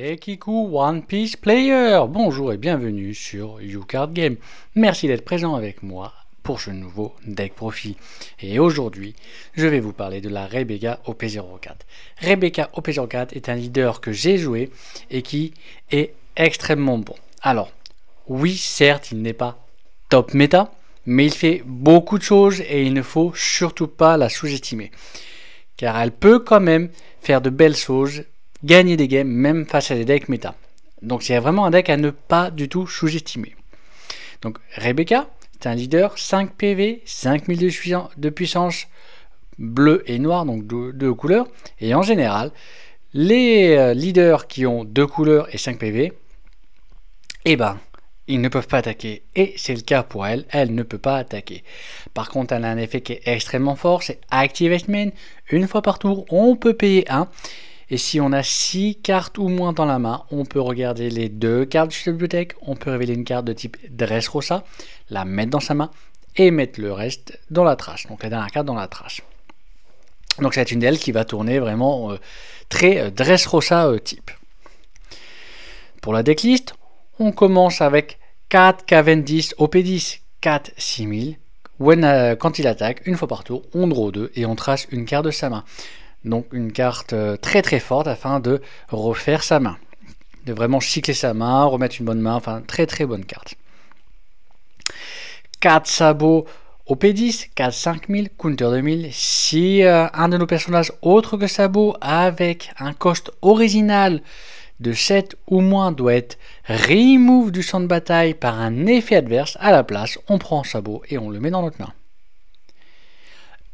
C'est Kiku One Piece Player. Bonjour et bienvenue sur YouCard Game. Merci d'être présent avec moi pour ce nouveau deck profil. Et aujourd'hui, je vais vous parler de la Rebecca OP04. Rebecca OP04 est un leader que j'ai joué et qui est extrêmement bon. Alors, oui, certes, il n'est pas top méta, mais il fait beaucoup de choses et il ne faut surtout pas la sous-estimer. Car elle peut quand même faire de belles choses, gagner des games même face à des decks méta. Donc c'est vraiment un deck à ne pas du tout sous-estimer. Donc Rebecca, c'est un leader 5 PV, 5000 de puissance, bleu et noir, donc deux couleurs. Et en général, les leaders qui ont 2 couleurs et 5 PV, eh ben, ils ne peuvent pas attaquer. Et c'est le cas pour elle, elle ne peut pas attaquer. Par contre, elle a un effet qui est extrêmement fort, c'est Activate. Une fois par tour, on peut payer 1. Et si on a 6 cartes ou moins dans la main, on peut regarder les 2 cartes de la bibliothèque, on peut révéler une carte de type Dressrosa, la mettre dans sa main et mettre le reste dans la trash. Donc la dernière carte dans la trash. Donc c'est une d'elles qui va tourner vraiment très Dressrosa type. Pour la decklist, on commence avec 4 Cavendish OP10, 4 6000. Quand il attaque, une fois par tour, on draw 2 et on trace une carte de sa main. Donc une carte très très forte afin de refaire sa main. De vraiment cycler sa main, remettre une bonne main, enfin très très bonne carte. 4 sabots OP10, 4 5000, counter 2000. Si un de nos personnages autre que sabot avec un cost original de 7 ou moins doit être remove du champ de bataille par un effet adverse, à la place on prend sabot et on le met dans notre main.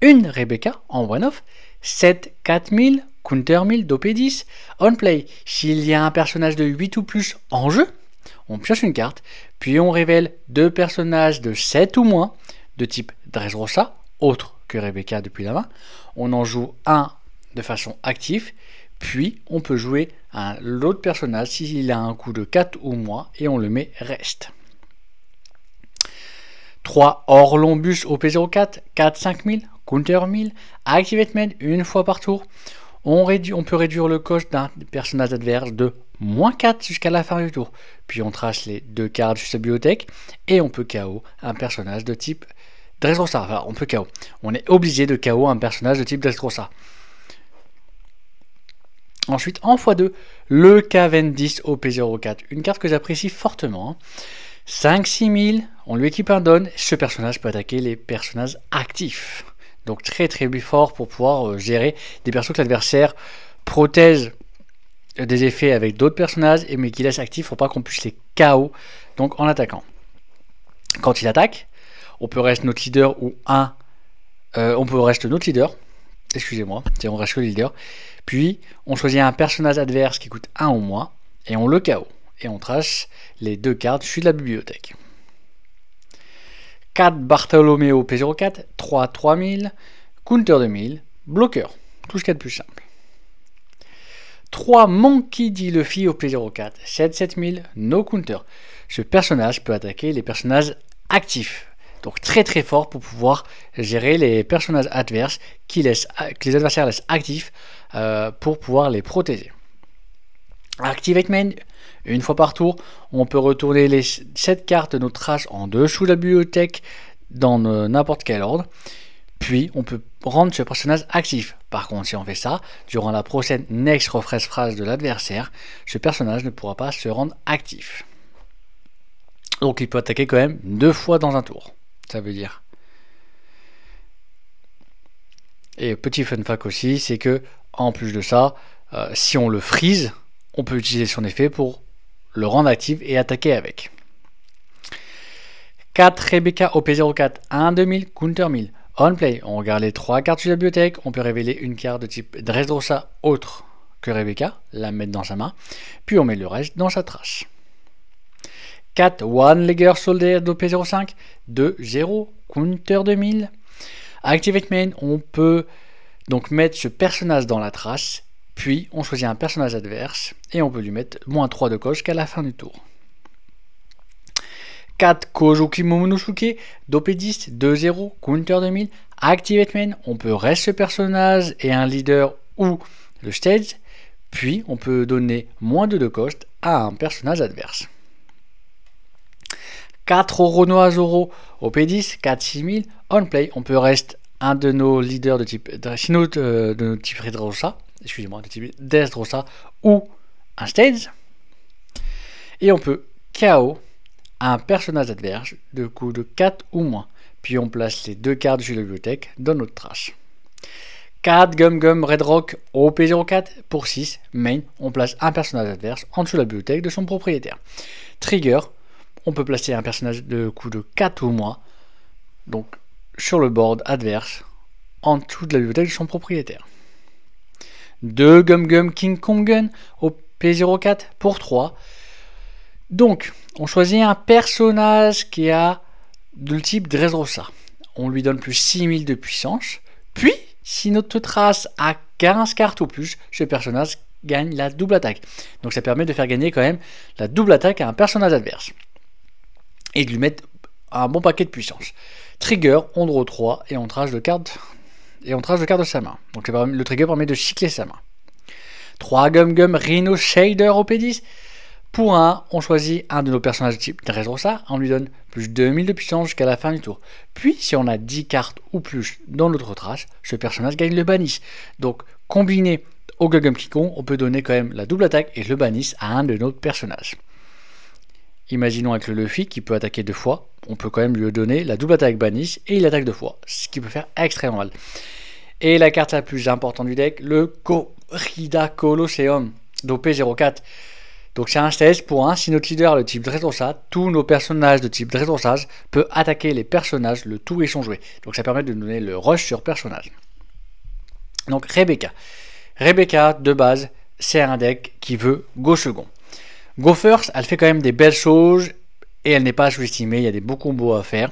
Une Rebecca en one-off, 7 4000, counter 1000 d'OP10, on play. S'il y a un personnage de 8 ou plus en jeu, on pioche une carte, puis on révèle 2 personnages de 7 ou moins, de type Dressrosa, autre que Rebecca depuis la main. On en joue un de façon active, puis on peut jouer l'autre personnage s'il a un coût de 4 ou moins, et on le met reste. 3 Orlombus OP04, 4 5000, counter 1000, Activate une fois par tour. On peut réduire le cost d'un personnage adverse de moins 4 jusqu'à la fin du tour. Puis on trace les 2 cartes sur sa bibliothèque et on peut KO un personnage de type Dressrosa. Enfin, on peut KO. On est obligé de KO un personnage de type Dressrosa. Ensuite, en x2, le Cavendish OP04. Une carte que j'apprécie fortement. 5-6000, on lui équipe un don. Ce personnage peut attaquer les personnages actifs. Donc très très fort pour pouvoir gérer des persos que l'adversaire protège des effets avec d'autres personnages, mais qui laisse actifs pour pas qu'on puisse les KO donc en attaquant. Quand il attaque, on peut rester notre leader ou on peut rester notre leader. Excusez-moi, on reste que le leader. Puis on choisit un personnage adverse qui coûte 1 ou moins et on le KO. Et on trace les 2 cartes de la bibliothèque. 4 Bartolomeo P04, 3 3000, counter 2000, bloqueur, tout ce qu'il y a de plus simple. 3 Monkey D. Luffy au P04, 7 7000, no counter. Ce personnage peut attaquer les personnages actifs. Donc très très fort pour pouvoir gérer les personnages adverses que les adversaires laissent actifs pour pouvoir les protéger. Activate Main, une fois par tour, on peut retourner les 7 cartes de notre trash en dessous de la bibliothèque dans n'importe quel ordre. Puis on peut rendre ce personnage actif. Par contre, si on fait ça, durant la prochaine next refresh phrase de l'adversaire, ce personnage ne pourra pas se rendre actif. Donc il peut attaquer quand même 2 fois dans un tour. Ça veut dire. Et petit fun fact aussi, c'est que en plus de ça, si on le freeze, on peut utiliser son effet pour le rendre actif et attaquer avec. 4 Rebecca OP04, 1 2000, counter 1000. On play, on regarde les 3 cartes sur la bibliothèque, on peut révéler une carte de type Dressrosa autre que Rebecca, la mettre dans sa main, puis on met le reste dans sa trash. 4 One Legger Soldier d'OP05, 2 0, counter 2000. Activate Main, on peut donc mettre ce personnage dans la trash. Puis on choisit un personnage adverse et on peut lui mettre moins 3 de coche jusqu'à la fin du tour. 4 Kojuki Momonosuke d'OP10, 2-0, counter 2000, Activate Main, on peut rester ce personnage et un leader ou le stage, Puis on peut donner moins 2 de cost à un personnage adverse. 4 Renoir Zoro au P10, 4 6000, on play, on peut rester un de nos leaders de type Dressrosa, excusez-moi, de type Dressrosa ou un stage. Et on peut KO un personnage adverse de coup de 4 ou moins. Puis on place les 2 cartes de la bibliothèque dans notre trash. 4 Gum Gum Red Rock au P04 pour 6. Main, on place un personnage adverse en dessous de la bibliothèque de son propriétaire. Trigger, on peut placer un personnage de coup de 4 ou moins, donc sur le board adverse, en dessous de la bibliothèque de son propriétaire. 2 Gum Gum King Kong Gun au P04 pour 3. Donc, on choisit un personnage qui a le type Dressrosa. On lui donne plus 6000 de puissance. Puis, si notre trace a 15 cartes ou plus, ce personnage gagne la double attaque. Donc ça permet de faire gagner quand même la double attaque à un personnage adverse. Et de lui mettre un bon paquet de puissance. Trigger, on draw 3 et on trace de cartes de sa main. Donc le trigger permet de cycler sa main. 3 Gum Gum Rhino Shader au P10. Pour 1, on choisit un de nos personnages de type Dressrosa, on lui donne plus 2000 de puissance jusqu'à la fin du tour. Puis, si on a 10 cartes ou plus dans notre trash, ce personnage gagne le banish. Donc, combiné au Gum Gum Kikon, on peut donner quand même la double attaque et le banish à un de nos personnages. Imaginons avec le Luffy qui peut attaquer 2 fois, on peut quand même lui donner la double attaque banish et il attaque 2 fois, ce qui peut faire extrêmement mal. Et la carte la plus importante du deck, le Corrida Colosseum d'OP04. Donc c'est un stage pour 1, si notre leader a le type Dressrosa, tous nos personnages de type Dressrosa peuvent attaquer les personnages, le tout et son jouet. Donc ça permet de donner le rush sur personnage. Donc Rebecca. Rebecca, de base, c'est un deck qui veut go second. Go first, elle fait quand même des belles choses et elle n'est pas sous-estimée, il y a des beaux combos à faire.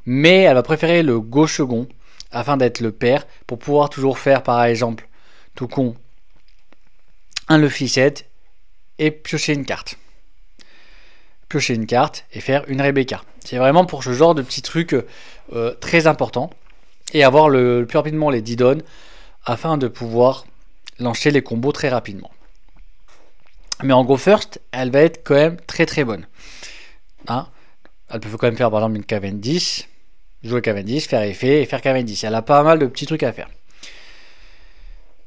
Mais elle va préférer le go second afin d'être le pair pour pouvoir toujours faire par exemple, tout con, un Luffy 7 et piocher une carte. Piocher une carte et faire une Rebecca. C'est vraiment pour ce genre de petits trucs très importants. Et avoir le plus rapidement les 10 dons afin de pouvoir lancer les combos très rapidement. Mais en go first, elle va être quand même très très bonne. Hein, elle peut quand même faire par exemple une Cavendish, jouer Cavendish, faire effet et faire Cavendish. Elle a pas mal de petits trucs à faire.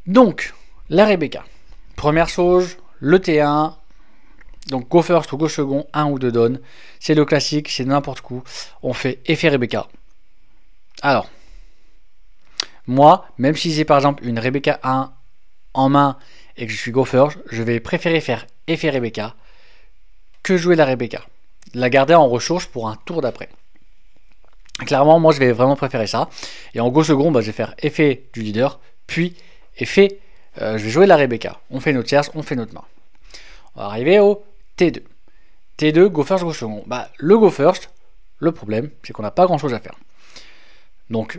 Donc, la Rebecca. Première chose, le T1, donc go first ou go second, 1 ou 2 dons, c'est le classique, c'est n'importe quoi. On fait effet Rebecca. Alors, moi, même si j'ai par exemple une Rebecca 1 en main et que je suis go first, je vais préférer faire effet Rebecca que jouer la Rebecca. La garder en ressource pour un tour d'après. Clairement, moi je vais vraiment préférer ça. Et en go second, bah, je vais faire effet du leader, puis effet. Je vais jouer la Rebecca. On fait notre tierce, on fait notre main. On va arriver au T2. T2, go first, go second. Bah, le go first, le problème, c'est qu'on n'a pas grand chose à faire. Donc,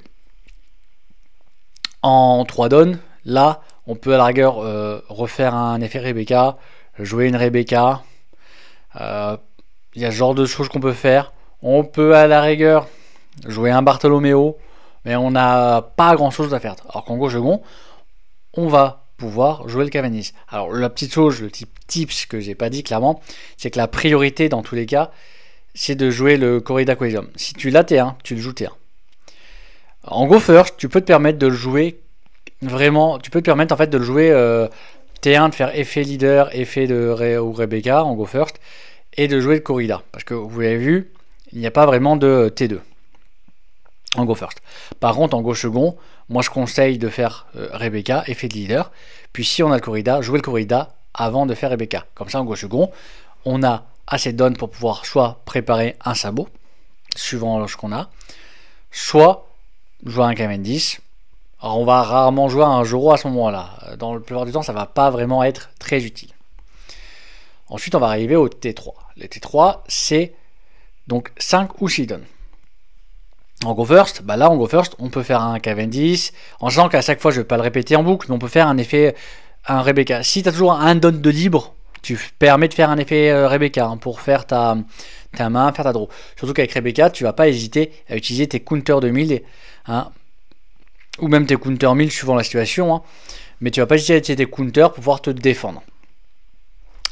en 3 dons, là, on peut à la rigueur refaire un effet Rebecca, jouer une Rebecca. Il y a ce genre de choses qu'on peut faire. On peut à la rigueur jouer un Bartholoméo, mais on n'a pas grand chose à faire. Alors qu'en go second, on va pouvoir jouer le Cavendish. Alors la petite chose, le type tips que j'ai pas dit clairement, c'est que la priorité dans tous les cas, c'est de jouer le Corrida Colosseum. Si tu l'as T1, tu le joues T1. En go first, tu peux te permettre de le jouer vraiment, tu peux te permettre en fait de le jouer T1, de faire effet leader, effet de ou Rebecca en go first, et de jouer le Corrida. Parce que vous l'avez vu, il n'y a pas vraiment de T2 en go first. Par contre, en go second, moi je conseille de faire Rebecca, effet de leader. Puis si on a le Corrida, jouer le Corrida avant de faire Rebecca. Comme ça, en go second, on a assez de dons pour pouvoir soit préparer un sabot, suivant ce qu'on a, soit jouer un Cavendish. Alors on va rarement jouer un Zoro à ce moment-là. Dans le plupart du temps, ça va pas vraiment être très utile. Ensuite, on va arriver au T3. Le T3, c'est donc 5 ou 6 dons. En go first, bah là en go first, on peut faire un Cavendish, en sachant qu'à chaque fois je vais pas le répéter en boucle, mais on peut faire un effet, un Rebecca. Si tu as toujours un don de libre, tu permets de faire un effet Rebecca pour faire ta main, faire ta draw. Surtout qu'avec Rebecca, tu vas pas hésiter à utiliser tes counters de 1000, hein, ou même tes counters 1000 suivant la situation. Hein. mais tu vas pas utiliser tes counters pour pouvoir te défendre.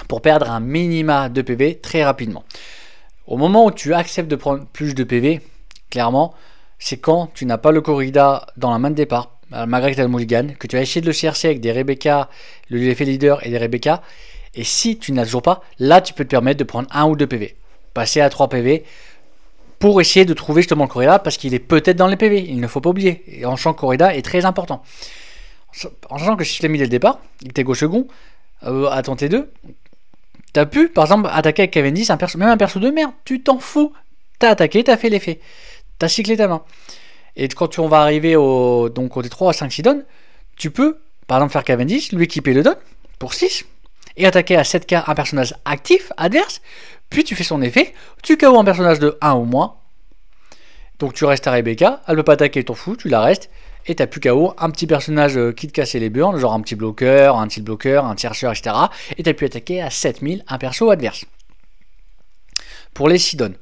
Pour perdre un minima de PV très rapidement. Au moment où tu acceptes de prendre plus de PV, clairement, c'est quand tu n'as pas le corrida dans la main de départ, malgré que tu as le mulligan, que tu as essayé de le CRC avec des Rebecca, l'effet leader et des Rebecca, et si tu n'as toujours pas, là tu peux te permettre de prendre 1 ou 2 PV, passer à 3 PV, pour essayer de trouver justement le corrida, parce qu'il est peut-être dans les PV, il ne faut pas oublier, et en sachant que corrida est très important. En sachant que si tu l'as mis dès le départ, et que tu es go second, à ton T2, tu as pu, par exemple, attaquer avec Cavendish, même un perso de merde, tu t'en fous, tu as attaqué, tu as fait l'effet, tu as cyclé ta main. Et quand on va arriver au T3 à 5-6 donnes, tu peux, par exemple, faire Cavendish, lui équiper le don pour 6, et attaquer à 7k un personnage actif, adverse, puis tu fais son effet, tu KO un personnage de 1 ou moins, donc tu restes à Rebecca, elle ne peut pas attaquer, t'en fous, tu la restes, et tu as pu KO un petit personnage qui te cassait les burnes, genre un petit bloqueur, un tilt bloqueur, un chercheur, etc. Et tu as pu attaquer à 7000 un perso adverse. Pour les Sidon.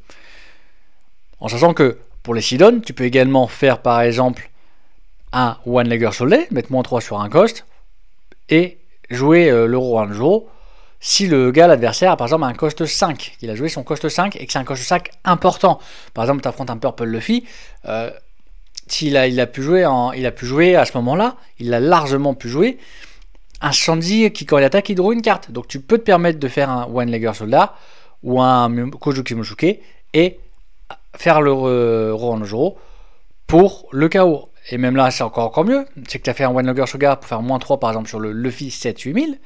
En sachant que pour les Sidon, tu peux également faire par exemple un One-Legger Soleil, mettre -3 sur un cost, et jouer le Rohan Joe si le gars, l'adversaire, a par exemple un cost 5, qu'il a joué son cost 5 et que c'est un cost 5 important. Par exemple, tu affrontes un Purple Luffy, il a pu jouer à ce moment-là, il a largement pu jouer un Sanji qui, quand il attaque, il draw une carte. Donc tu peux te permettre de faire un One-Legger Soldat ou un Kojuki Mushuke et faire le Rohan Joro pour le KO. Et même là, c'est encore mieux, c'est que tu as fait un One-Legger Soga pour faire -3 par exemple sur le Luffy 7-8000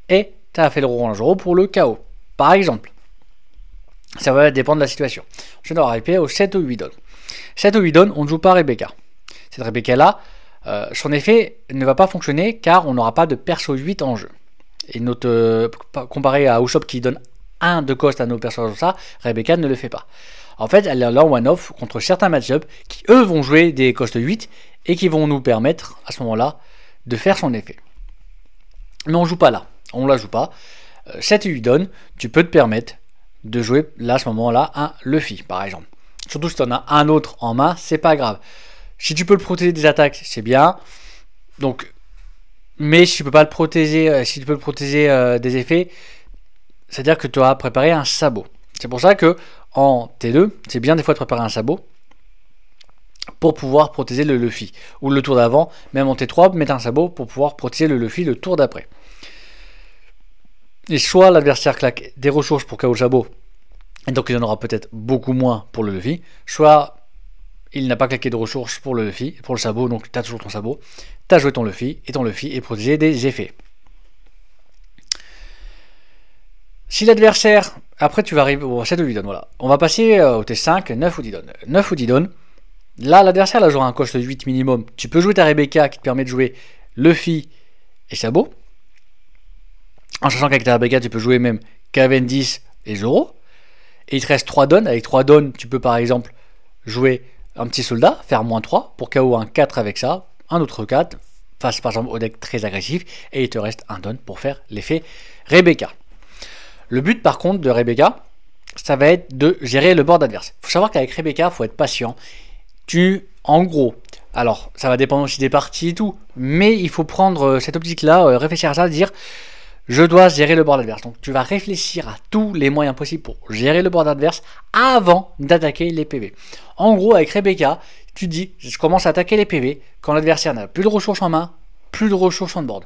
et tu as fait le Rohan Joro pour le KO. Par exemple, ça va dépendre de la situation. Je dois arriver au 7 ou 8 donnes. 7 ou 8 donnes, on ne joue pas Rebecca. Cette Rebecca-là, son effet ne va pas fonctionner car on n'aura pas de perso 8 en jeu. Et comparé à Usopp qui donne 1 de cost à nos personnages, ça, Rebecca ne le fait pas. En fait, elle est là en one-off contre certains match-up qui, eux, vont jouer des cost 8 et qui vont nous permettre, à ce moment-là, de faire son effet. Mais on ne joue pas là. On ne la joue pas. 7 et 8 donnes, tu peux te permettre de jouer là, à ce moment-là, un Luffy, par exemple. Surtout si tu en as un autre en main, c'est pas grave. Si tu peux le protéger des attaques, c'est bien. Donc, mais si tu peux pas le protéger, si tu peux le protéger des effets, c'est-à-dire que tu as préparé un sabot. C'est pour ça que en T2, c'est bien des fois de préparer un sabot pour pouvoir protéger le Luffy. Ou le tour d'avant, même en T3, mettre un sabot pour pouvoir protéger le Luffy le tour d'après. Et soit l'adversaire claque des ressources pour KO le sabot, et donc il en aura peut-être beaucoup moins pour le Luffy, soit il n'a pas claqué de ressources pour le Luffy, pour le sabot, donc tu as toujours ton sabot, tu as joué ton Luffy est protégé des effets. Si l'adversaire, après tu vas arriver au 7 ou 8 donnes, voilà. On va passer au T5, 9 ou 10 donnes. 9 ou 10 donnes, là l'adversaire là jouera un cost 8 minimum, tu peux jouer ta Rebecca qui te permet de jouer Luffy et sabot, en sachant qu'avec ta Rebecca tu peux jouer même Cavendish et Zoro. Et il te reste 3 donnes. Avec 3 donnes, tu peux par exemple jouer un petit soldat, faire -3 pour KO un 4 avec ça, un autre 4, face par exemple au deck très agressif, et il te reste un don pour faire l'effet Rebecca. Le but par contre de Rebecca, ça va être de gérer le board adverse. Il faut savoir qu'avec Rebecca, il faut être patient. En gros, alors ça va dépendre aussi des parties et tout, mais il faut prendre cette optique-là, réfléchir à ça, dire je dois gérer le board adverse. Donc tu vas réfléchir à tous les moyens possibles pour gérer le board adverse avant d'attaquer les PV. En gros, avec Rebecca, tu dis je commence à attaquer les PV quand l'adversaire n'a plus de ressources en main, plus de ressources en board.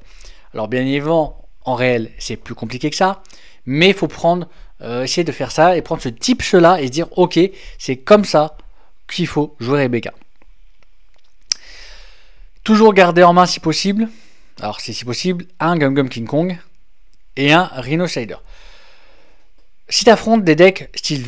Alors bien évidemment, en réel, c'est plus compliqué que ça, mais il faut essayer de faire ça et prendre ce tips-là et se dire ok, c'est comme ça qu'il faut jouer Rebecca. Toujours garder en main si possible, alors c'est si possible, un Gum Gum King Kong et un Rhino Slider. Si tu affrontes des decks style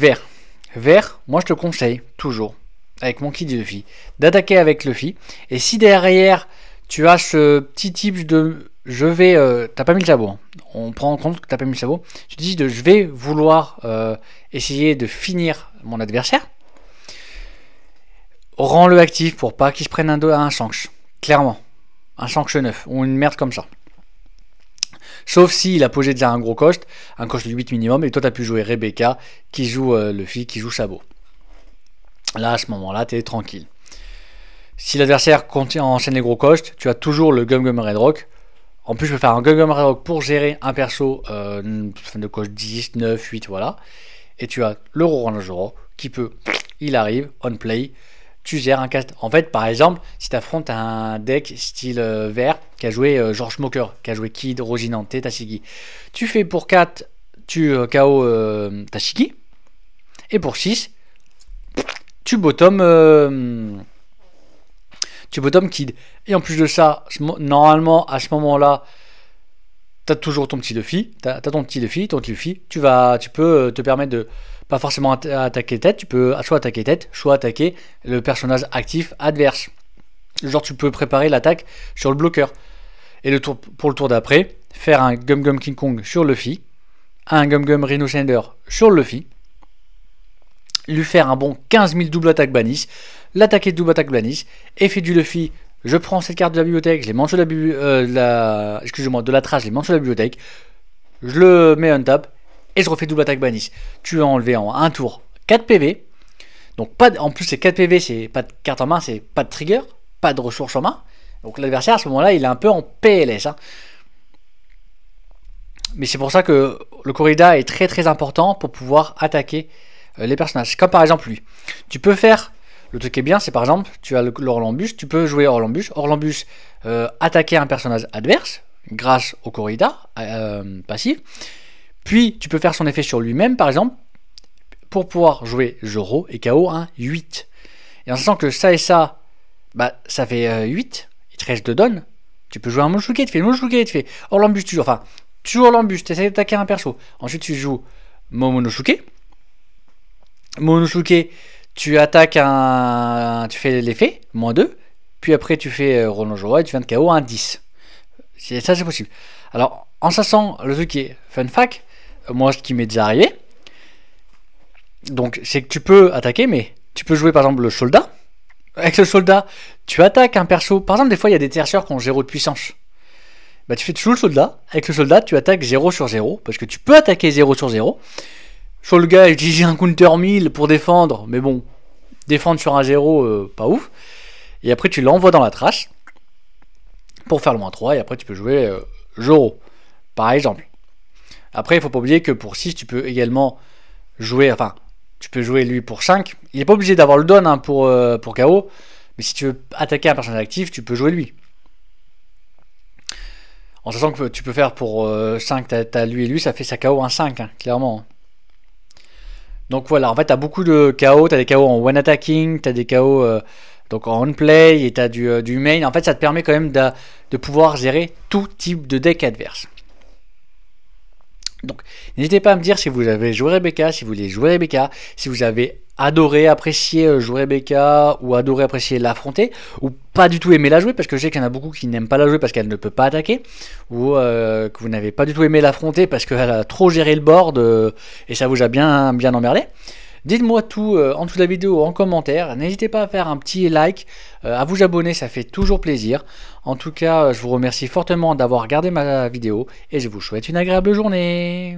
vert, moi je te conseille toujours, avec mon kit Luffy, d'attaquer avec Luffy. Et si derrière tu as ce petit type de t'as pas mis le sabot, hein. On prend en compte que t'as pas mis le sabot, tu te dis je vais vouloir essayer de finir mon adversaire, rends-le actif pour pas qu'il se prenne un Shanks, clairement, un Shanks 9 ou une merde comme ça. Sauf s'il a posé déjà un gros cost, un cost de 8 minimum, et toi tu as pu jouer Rebecca qui joue Luffy, qui joue Sabot. Là, à ce moment-là, tu es tranquille. Si l'adversaire enchaîne les gros costs, tu as toujours le Gum Gum Red Rock En plus, je peux faire un Gum Railroad pour gérer un perso de coche 10, 9, 8, voilà. Et tu as le Rorangero qui peut, il arrive, on play, tu gères un cast. En fait, par exemple, si tu affrontes un deck style vert qui a joué George Smoker, qui a joué Kid, Rosinante, Tashigi, tu fais pour 4, tu KO Tashigi, et pour 6, tu bottom Kid. Et en plus de ça, normalement, à ce moment-là, tu as toujours ton petit Luffy, ton petit Luffy, tu peux te permettre de pas forcément attaquer tête, tu peux soit attaquer tête, soit attaquer le personnage actif adverse. Genre tu peux préparer l'attaque sur le bloqueur. Et pour le tour d'après, faire un Gum Gum King Kong sur Luffy, un Gum Gum Rhino Sender sur Luffy, lui faire un bon 15 000 double attaque Banis, l'attaquer de double attaque Banis, effet du Luffy, je prends cette carte de la bibliothèque, je les mange de la trash, je les mange de la bibliothèque, je le mets on tap, et je refais double attaque Banis. Tu as enlevé en un tour 4 PV, donc en plus c'est 4 PV, c'est pas de carte en main, c'est pas de trigger, pas de ressources en main, donc l'adversaire à ce moment-là il est un peu en PLS. Hein. Mais c'est pour ça que le corrida est très très important pour pouvoir attaquer les personnages. Comme par exemple lui. Tu peux faire, le truc qui est bien, c'est par exemple, tu as l'Orlambus, tu peux jouer Orlambus, attaquer un personnage adverse grâce au corrida passif. Puis tu peux faire son effet sur lui-même par exemple, pour pouvoir jouer Zoro et KO un 8. Et en sachant que ça et ça, bah ça fait 8, il te reste 2 donnes. Tu peux jouer un Monosuke, tu fais Monosuke, tu fais Orlambus, tu joues Orlambus, tu essaies d'attaquer un perso. Ensuite tu joues Momonosuke. Monosuke, tu attaques tu fais l'effet, -2, puis après tu fais Ronojoro et tu viens de KO un 10. Ça c'est possible. Alors, en sachant le truc qui est fun fact, moi ce qui m'est déjà arrivé, donc c'est que tu peux attaquer, mais tu peux jouer par exemple le soldat. Avec le soldat, tu attaques un perso. Par exemple, des fois il y a des tertiaires qui ont 0 de puissance. Bah tu joues le soldat, avec le soldat tu attaques 0 sur 0, parce que tu peux attaquer 0 sur 0. Sur le gars, utiliser un counter 1000 pour défendre, mais bon, défendre sur un 0, pas ouf. Et après, tu l'envoies dans la trash pour faire le -3, et après, tu peux jouer Zoro, par exemple. Après, il faut pas oublier que pour 6, tu peux également jouer, enfin, tu peux jouer lui pour 5. Il n'est pas obligé d'avoir le don hein, pour KO, mais si tu veux attaquer un personnage actif, tu peux jouer lui. En sachant que tu peux faire pour 5, t'as lui et lui, ça fait sa KO un 5, hein, clairement. Donc voilà, en fait, tu as beaucoup de KO, tu as des KO en one attacking, tu as des KO donc en on play, et tu as du main. En fait, ça te permet quand même de pouvoir gérer tout type de deck adverse. Donc, n'hésitez pas à me dire si vous avez joué Rebecca, si vous voulez jouer Rebecca, si vous avez adoré, apprécié jouer Rebecca, ou adoré, apprécier l'affronter, ou pas du tout aimé la jouer, parce que je sais qu'il y en a beaucoup qui n'aiment pas la jouer parce qu'elle ne peut pas attaquer, ou que vous n'avez pas du tout aimé l'affronter parce qu'elle a trop géré le board, et ça vous a bien emmerdé. Dites-moi tout en dessous de la vidéo en commentaire, n'hésitez pas à faire un petit like, à vous abonner, ça fait toujours plaisir. En tout cas, je vous remercie fortement d'avoir regardé ma vidéo, et je vous souhaite une agréable journée.